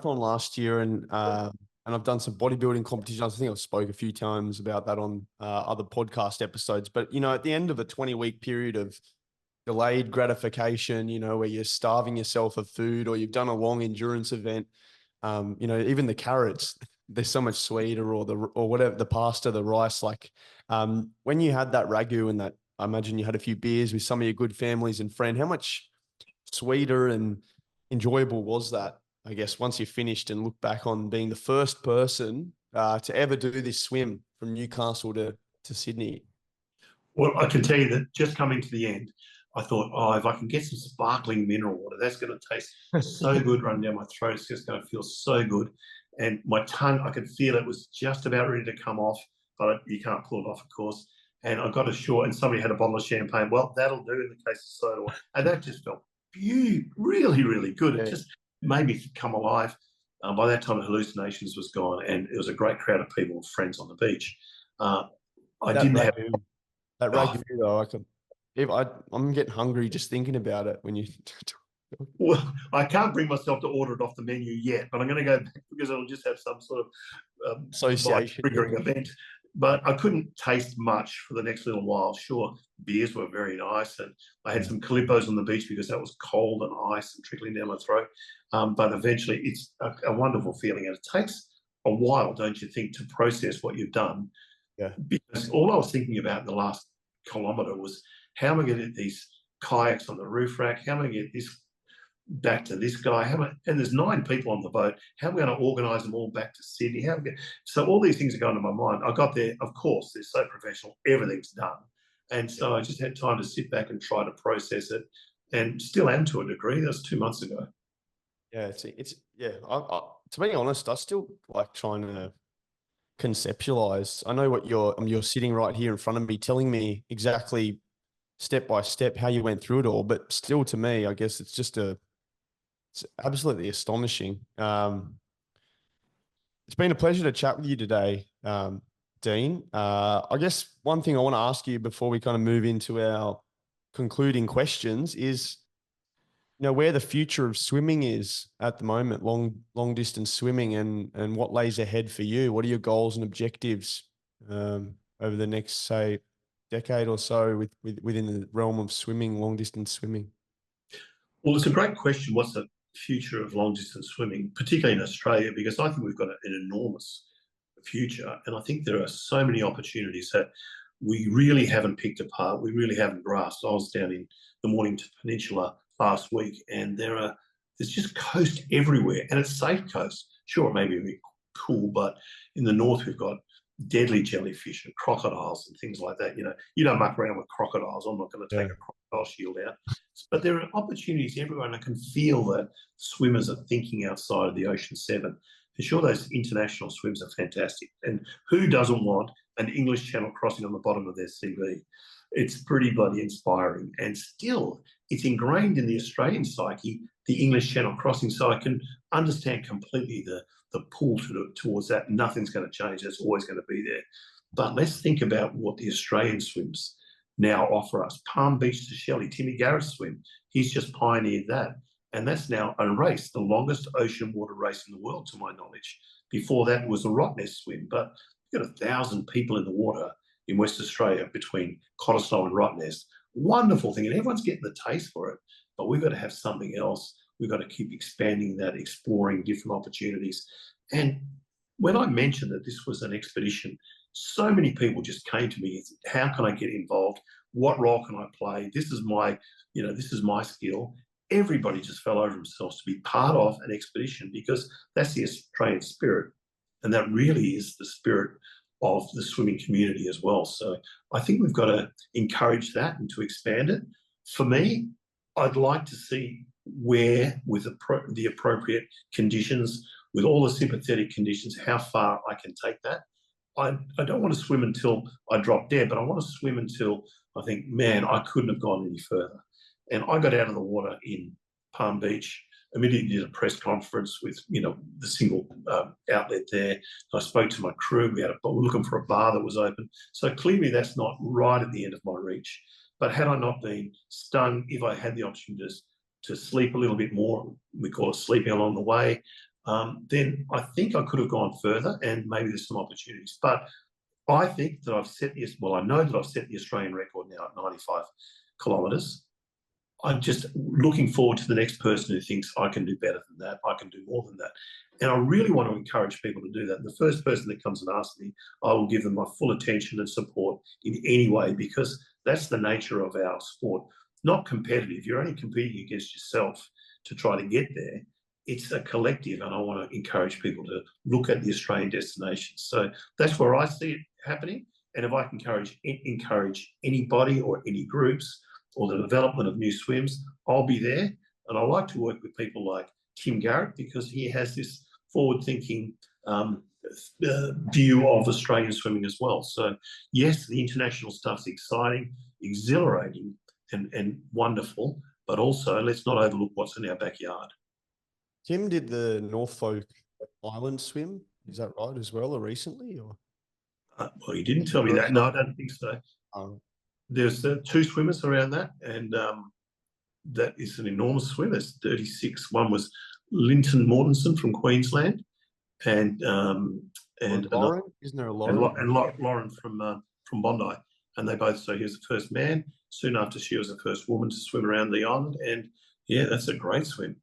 marathon last year, and I've done some bodybuilding competitions. I think I've spoke a few times about that on other podcast episodes. But at the end of a 20-week period of delayed gratification, where you're starving yourself of food, or you've done a long endurance event, even the carrots, they're so much sweeter, or whatever, the pasta, the rice. Like when you had that ragu and that, I imagine you had a few beers with some of your good families and friends, how much sweeter and enjoyable was that, I guess, once you finished and look back on being the first person to ever do this swim from Newcastle to Sydney? Well, I can tell you that just coming to the end, I thought, oh, if I can get some sparkling mineral water, that's going to taste so good running down my throat. It's just going to feel so good. And my tongue, I could feel it was just about ready to come off, but you can't pull it off, of course. And I got ashore and somebody had a bottle of champagne. Well, that'll do in the case of soda water. And that just felt really, really good. It just made me come alive. By that time, the hallucinations was gone, and it was a great crowd of people, friends on the beach. I didn't have that ragu though. I'm getting hungry just thinking about it when you. Well, I can't bring myself to order it off the menu yet, but I'm going to go back because it'll just have some sort of association triggering event. But I couldn't taste much for the next little while. Sure, beers were very nice, and I had some calippos on the beach because that was cold and ice and trickling down my throat. But eventually, it's a wonderful feeling, and it takes a while, don't you think, to process what you've done? Yeah. Because all I was thinking about in the last kilometre was, how am I going to get these kayaks on the roof rack? How am I going to get this back to this guy? And there's 9 people on the boat. How am I going to organise them all back to Sydney? So all these things are going to my mind. I got there, of course, they're so professional, everything's done. And so I just had time to sit back and try to process it, and still am to a degree. That was 2 months ago. Yeah, it's to be honest, I still like trying to conceptualize. I know what you're sitting right here in front of me telling me exactly step by step how you went through it all, but still, to me, I guess it's absolutely astonishing. It's been a pleasure to chat with you today, Dean. I guess one thing I want to ask you before we kind of move into our concluding questions is, where the future of swimming is at the moment, long distance swimming, and what lays ahead for you. What are your goals and objectives over the next, say, decade or so within the realm of swimming, long distance swimming? Well, it's a great question. What's the future of long distance swimming, particularly in Australia? Because I think we've got an enormous future, and I think there are so many opportunities that we really haven't picked apart. We really haven't grasped. I was down in the Mornington Peninsula last week, and there's just coast everywhere, and it's safe coast. Sure, it may be a bit cool, but in the north we've got deadly jellyfish and crocodiles and things like that. You don't muck around with crocodiles. I'm not going to take a crocodile shield out. But there are opportunities everywhere, and I can feel that swimmers are thinking outside of the Ocean 7. For sure, those international swims are fantastic. And who doesn't want an English Channel crossing on the bottom of their CV? It's pretty bloody inspiring. And still, it's ingrained in the Australian psyche, the English Channel crossing. So I can understand completely the pull towards that. Nothing's going to change. That's always going to be there. But let's think about what the Australian swims now offer us. Palm Beach to Shelley, Timmy Garrett's swim. He's just pioneered that. And that's now a race, the longest ocean water race in the world, to my knowledge. Before that was the Rottnest swim. But you've got 1,000 people in the water in West Australia between Cottesloe and Rottnest. Wonderful thing. And everyone's getting the taste for it. But we've got to have something else. We've got to keep expanding that, exploring different opportunities. And when I mentioned that this was an expedition, so many people just came to me. How can I get involved? What role can I play? This is my skill. Everybody just fell over themselves to be part of an expedition, because that's the Australian spirit. And that really is the spirit of the swimming community as well. So I think we've got to encourage that and to expand it. For me, I'd like to see where, with the appropriate conditions, with all the sympathetic conditions, how far I can take that. I don't want to swim until I drop dead, but I want to swim until I think, man, I couldn't have gone any further. And I got out of the water in Palm Beach, immediately did a press conference with, the single outlet there. I spoke to my crew. We were looking for a bar that was open. So clearly that's not right at the end of my reach. But had I not been stung, if I had the option to sleep a little bit more, we call it sleeping along the way, then I think I could have gone further, and maybe there's some opportunities. But I think that I've set this. Well, I know that I've set the Australian record now at 95 kilometres. I'm just looking forward to the next person who thinks I can do better than that, I can do more than that. And I really want to encourage people to do that. And the first person that comes and asks me, I will give them my full attention and support in any way, because that's the nature of our sport. Not competitive. You're only competing against yourself to try to get there. It's a collective, and I want to encourage people to look at the Australian destinations. So that's where I see it happening. And if I can encourage anybody or any groups, or the development of new swims, I'll be there. And I like to work with people like Tim Garrett, because he has this forward-thinking view of Australian swimming as well. So yes, the international stuff's exciting, exhilarating, and wonderful, but also let's not overlook what's in our backyard. Tim did the Norfolk Island swim. Is that right as well, or recently? Or well, he didn't tell me that. No, I don't think so. There's two swimmers around that, and that is an enormous swim. It's 36. One was Linton Mortensen from Queensland, and Lauren, isn't there a Lauren? And Lauren from Bondi, and they both. So he was the first man. Soon after, she was the first woman to swim around the island, and yeah, that's a great swim.